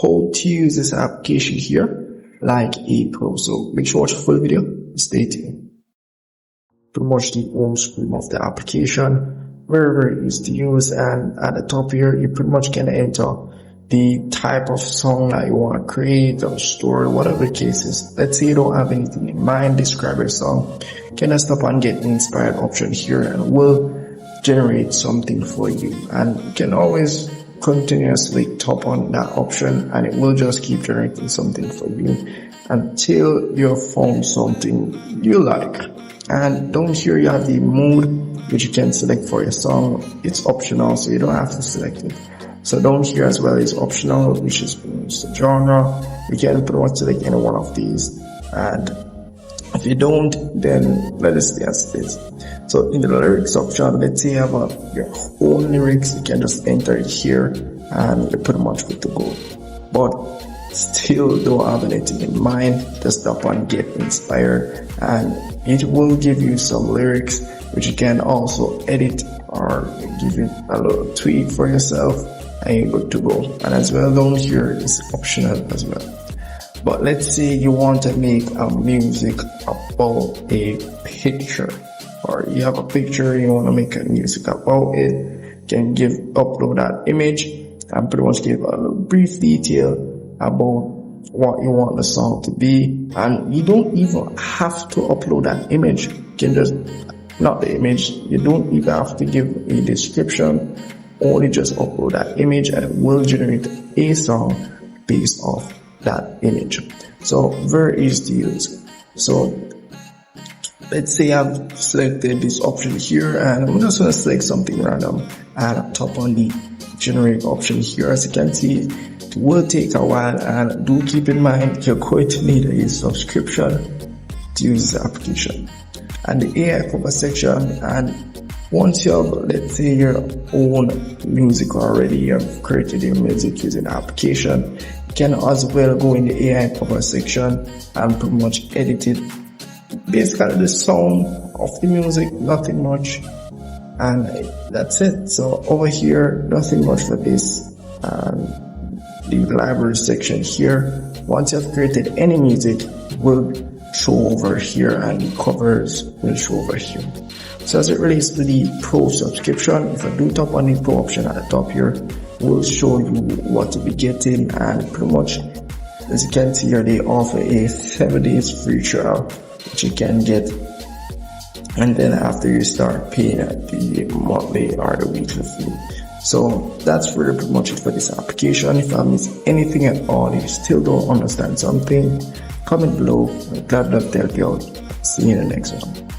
how to use this application here like a pro. So make sure to watch the full video. Stay tuned. Pretty much the home screen of the application, very easy to use, and at the top here you pretty much can enter the type of song that you want to create or store, whatever the case is. Let's say you don't have anything in mind, describe your song. You can just stop and get an inspired option here and we'll generate something for you. And you can always continuously tap on that option and it will just keep generating something for you until you've found something you like. And down here you have the mode which you can select for your song. It's optional, so you don't have to select it. So down here as well is optional, which is the genre. You can pretty much select any one of these, and if you don't, then let it stay as it is. So in the lyrics option, let's say you have your own lyrics, you can just enter it here and you're pretty much good to go. But still don't have anything in mind, just tap on get inspired and it will give you some lyrics which you can also edit or give it a little tweak for yourself and you're good to go. And as well down here is optional as well. But let's say you want to make a music about a picture, or you have a picture, you want to make a music about it, you can upload that image and pretty much give a little brief detail about what you want the song to be. And you don't even have to upload that image. You can just, not the image, you don't even have to give a description, only just upload that image and it will generate a song based off that image. So very easy to use. So let's say I've selected this option here and I'm just going to select something random and tap on the generate option here. As you can see, it will take a while, and do keep in mind you're going to need a subscription to use the application. And the AI cover section, and once you have, let's say, your own music already, you've created your music using the application, you can as well go in the AI cover section and pretty much edit it. Basically the sound of the music, nothing much, and that's it. So over here, nothing much for this. The library section here, once you have created any music, will show over here and the covers will show over here. So as it relates to the pro subscription, if I do tap on the pro option at the top here, will show you what to be getting, and pretty much as you can see here, they offer a 7 days free trial which you can get, and then after you start paying the monthly or the weekly fee. So that's really pretty much it for this application. If I miss anything at all, if you still don't understand something, comment below. I'm glad to help you out. See you in the next one.